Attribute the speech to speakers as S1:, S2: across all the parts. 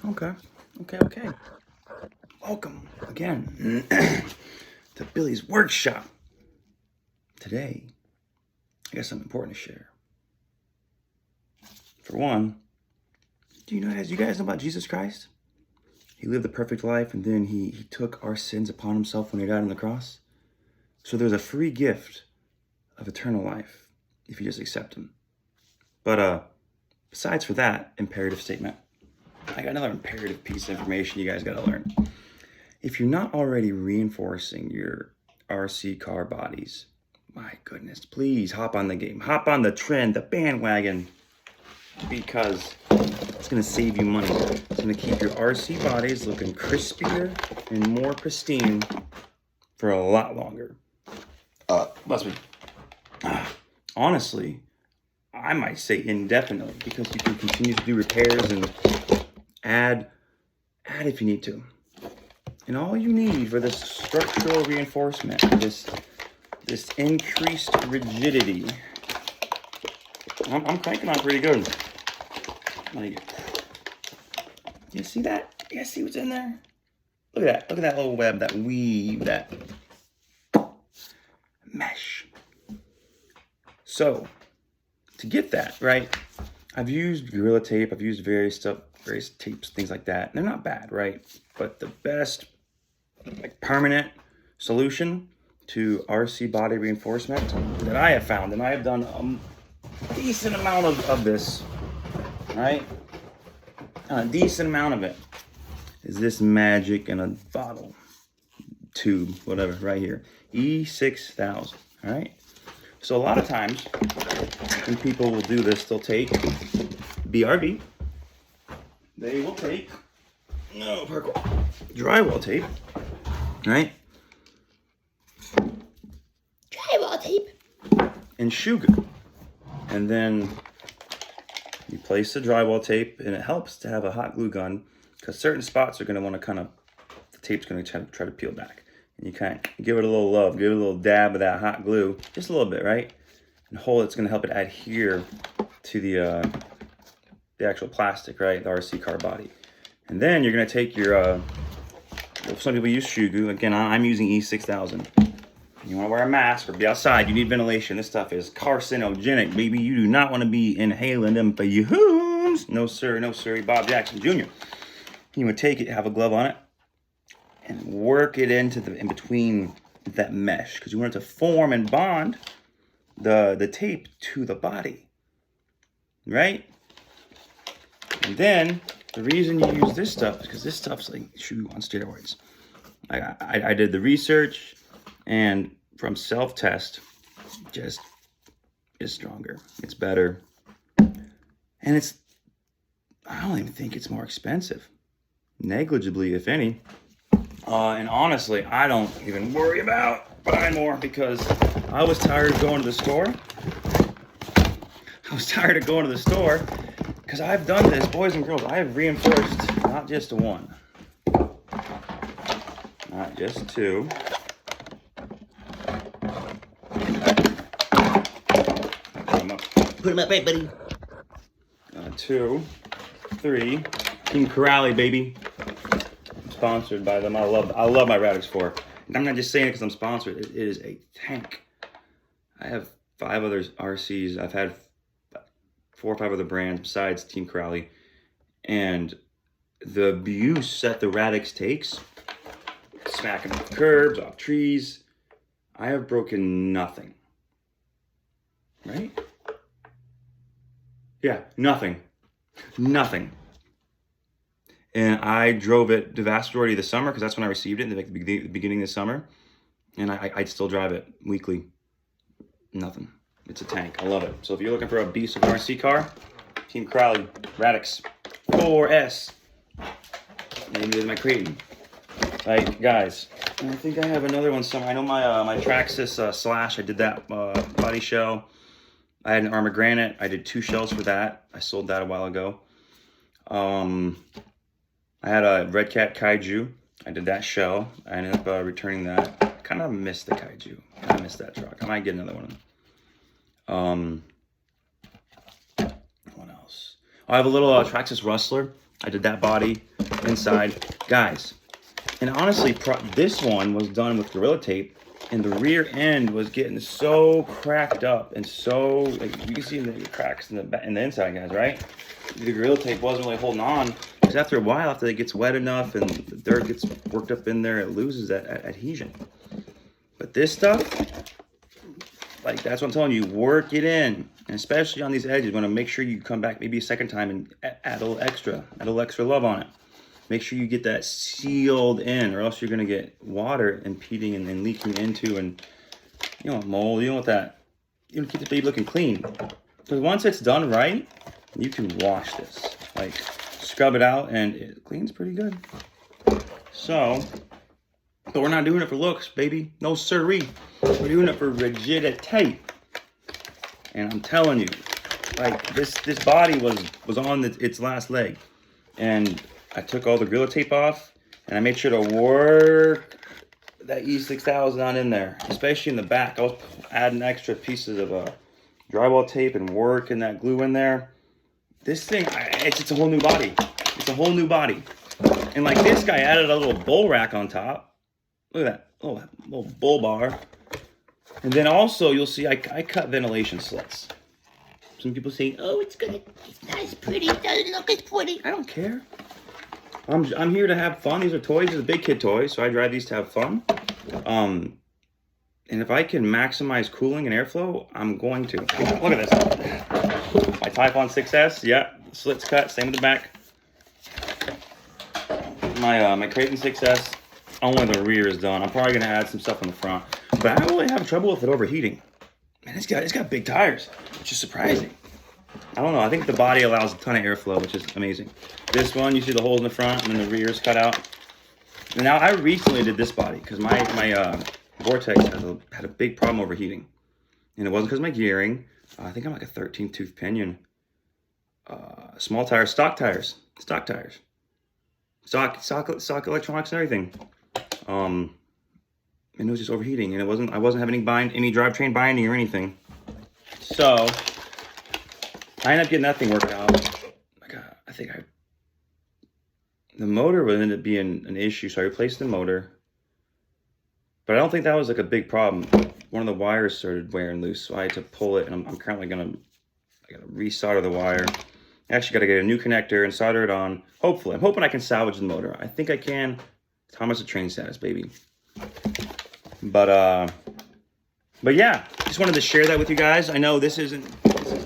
S1: Okay. Welcome again to Billy's Workshop. Today, I got something important to share. For one, do you guys know about Jesus Christ? He lived the perfect life, and then he took our sins upon himself when he died on the cross. So there's a free gift of eternal life if you just accept him. But besides for that imperative statement, I got another imperative piece of information you guys got to learn. If you're not already reinforcing your RC car bodies, my goodness, please hop on the game. Hop on the trend, the bandwagon, because it's going to save you money. It's going to keep your RC bodies looking crispier and more pristine for a lot longer. Bless me. Honestly, I might say indefinitely, because you can continue to do repairs and add if you need to. And all you need for this structural reinforcement, this increased rigidity, I'm cranking on pretty good. You see that? You guys see what's in there? Look at that little web, that weave, that mesh. So, to get that, right, I've used Gorilla Tape, I've used various tapes, things like that. They're not bad, right? But the best, permanent solution to RC body reinforcement that I have found, and I have done a decent amount of this, right? A decent amount of it is this magic in a bottle, tube, whatever, right here. E6000, all right? So a lot of times when people will do this, they'll take BRB, they will take drywall tape, right? Drywall tape and shoe glue, and then you place the drywall tape, and it helps to have a hot glue gun because certain spots are going to want to the tape's going to try to peel back, and you kind of give it a little love, give it a little dab of that hot glue, just a little bit, right? And it's going to help it adhere to the actual plastic, right? The RC car body. And then you're going to take your, some people use shoe glue. Again, I'm using E6000. You want to wear a mask or be outside, you need ventilation. This stuff is carcinogenic, baby. You do not want to be inhaling them fumes. No, sir, no, sir. Bob Jackson Jr. You would take it, have a glove on it, and work it in between that mesh, because you want it to form and bond the tape to the body, right? And then the reason you use this stuff is because this stuff's like shoe on steroids. I did the research, and from self-test, just is stronger. It's better. And I don't even think it's more expensive. Negligibly, if any. And honestly, I don't even worry about buying more, because I was tired of going to the store. Because I've done this, boys and girls. I have reinforced not just one, not just two. Put them up, right, buddy. 2, 3. Team Corrali, baby. I'm sponsored by them. I love my Radix 4. And I'm not just saying it because I'm sponsored. It is a tank. I have 5 other RCs. I've had 4 or 5 other brands besides Team Corrali. And the abuse that the Radix takes, smacking off curbs, off trees, I have broken nothing. Right? Yeah, nothing. And I drove it the vast majority of the summer, because that's when I received it, the beginning of the summer. And I'd still drive it weekly. Nothing. It's a tank. I love it. So if you're looking for a beast of an RC car, Team Corrali, Radix 4S. Maybe with my Creighton. Like, guys, I think I have another one somewhere. I know my Traxxas Slash, I did that body shell. I had an Armor Granite. I did 2 shells for that. I sold that a while ago. I had a Red Cat Kaiju. I did that shell. I ended up returning that. I kind of missed the Kaiju. I missed that truck. I might get another one. What else? I have a little Traxxas Rustler. I did that body. inside. Guys, and honestly, this one was done with Gorilla Tape, and the rear end was getting so cracked up and so, like, you can see the cracks in the inside, guys, right? The Gorilla Tape wasn't really holding on, because after a while, after it gets wet enough and the dirt gets worked up in there, it loses that adhesion. But this stuff, like, that's what I'm telling you, work it in. And especially on these edges, you want to make sure you come back maybe a second time and add a little extra love on it. Make sure you get that sealed in, or else you're going to get water impeding and leaking into, and you don't want mold, you don't want that. You want to keep the baby looking clean. Because once it's done right, you can wash this. Like, scrub it out and it cleans pretty good. So, but we're not doing it for looks, baby. No siree. We're doing it for rigidity. And I'm telling you, like, this body was on its last leg. And I took all the Gorilla Tape off, and I made sure to work that E6000 on in there, especially in the back. I was adding extra pieces of drywall tape and working that glue in there. This thing, it's a whole new body. It's a whole new body. And like this guy added a little bull rack on top. Look at that, little bull bar. And then also you'll see I cut ventilation slits. Some people say, oh, it's not as pretty, it doesn't look as pretty. I don't care. I'm here to have fun. These are toys. These are big kid toys, so I drive these to have fun. And if I can maximize cooling and airflow, I'm going to. Look at this. My Typhon 6S, yeah, slits cut, same with the back. My Creighton 6S, only the rear is done. I'm probably gonna add some stuff on the front, but I don't really have trouble with it overheating. Man, it's got big tires, which is surprising. I don't know. I think the body allows a ton of airflow, which is amazing. This one, you see the holes in the front, and then the rear is cut out. And now I recently did this body because my Vortex had a big problem overheating, and it wasn't because of my gearing. I think I'm like a 13 tooth pinion. Small tires, stock tires, stock electronics and everything. And it was just overheating, and I wasn't having any drivetrain binding or anything. So I ended up getting that thing worked out. The motor would end up being an issue, so I replaced the motor. But I don't think that was like a big problem. One of the wires started wearing loose, so I had to pull it, and I'm currently I gotta resolder the wire. I actually gotta get a new connector and solder it on. Hopefully, I'm hoping I can salvage the motor. I think I can. Thomas a train status, baby. But yeah, just wanted to share that with you guys. I know this is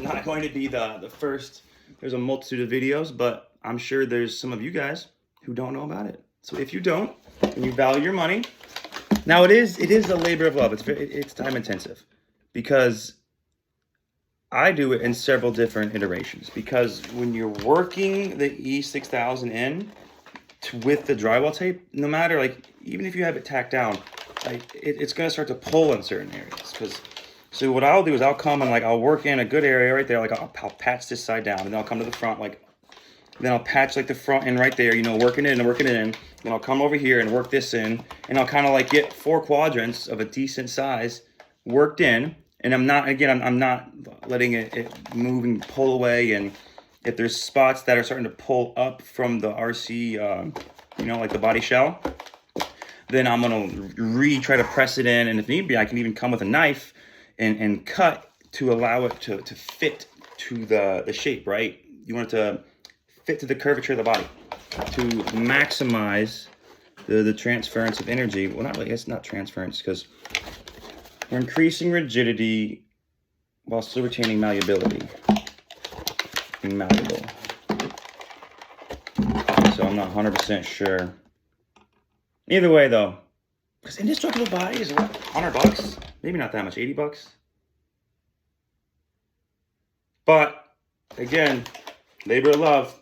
S1: not going to be the first. There's a multitude of videos, but I'm sure there's some of you guys who don't know about it. So if you don't, and you value your money, now it is a labor of love. It's time intensive, because I do it in several different iterations. Because when you're working the E6000 in with the drywall tape, no matter, like, even if you have it tacked down, like, it's gonna start to pull in certain areas. So what I'll do is I'll come and I'll work in a good area right there. Like I'll patch this side down, and then I'll come to the front, then I'll patch the front in right there, working it in. Then I'll come over here and work this in, and I'll kind of get 4 quadrants of a decent size worked in. And I'm not letting it move and pull away. And if there's spots that are starting to pull up from the RC, like the body shell, then I'm gonna try to press it in. And if need be, I can even come with a knife and cut to allow it to fit to the shape, right? You want it to fit to the curvature of the body to maximize the transference of energy. Well, not really, it's not transference, because we're increasing rigidity while still retaining malleability. Malleable. So I'm not 100% sure. Either way though, because Indestructible body is what, $100? Maybe not that much, $80. But again, labor of love.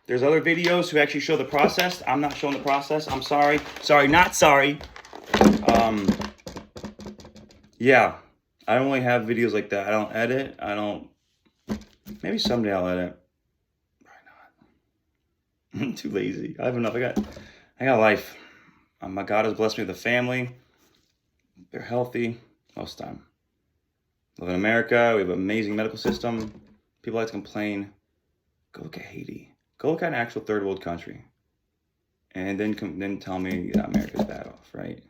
S1: There's other videos who actually show the process. I'm not showing the process. I'm sorry. Sorry, not sorry. Yeah, I don't really have videos like that. I don't edit. Maybe someday I'll edit. Probably not. I'm too lazy. I have enough. I got life. My God has blessed me with a family. They're healthy most of the time. Live in America. We have an amazing medical system. People like to complain. Go look at Haiti. Go look at an actual third world country. and then tell me that America's bad off, right?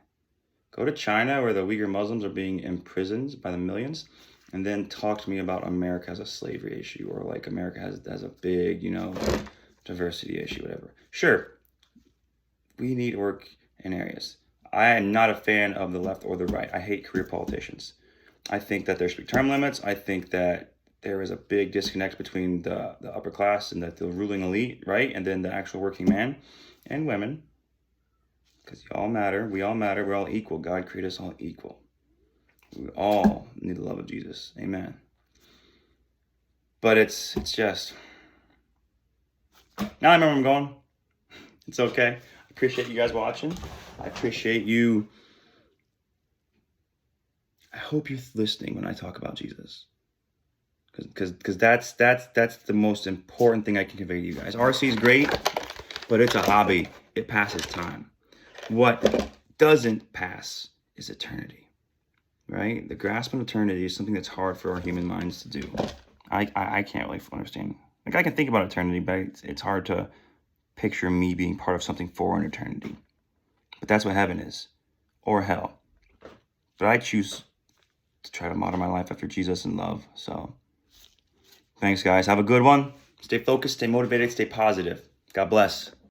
S1: Go to China where the Uyghur Muslims are being imprisoned by the millions, and then talk to me about America has a slavery issue, or like America has a big, diversity issue, whatever. Sure, we need work in areas. I am not a fan of the left or the right. I hate career politicians. I think that there should be term limits. I think that there is a big disconnect between the upper class and the ruling elite, right? And then the actual working man and women. Because you all matter. We all matter. We're all equal. God created us all equal. We all need the love of Jesus. Amen. But it's just... Now I remember I'm going. It's okay. I appreciate you guys watching. I appreciate you. I hope you're listening when I talk about Jesus. Because that's the most important thing I can convey to you guys. RC is great, but it's a hobby. It passes time. What doesn't pass is eternity, right? The grasp of eternity is something that's hard for our human minds to do. I can't really understand. Like, I can think about eternity, but it's hard to picture me being part of something for an eternity. But that's what heaven is, or hell. But I choose to try to model my life after Jesus and love. So thanks, guys. Have a good one. Stay focused, stay motivated, stay positive. God bless.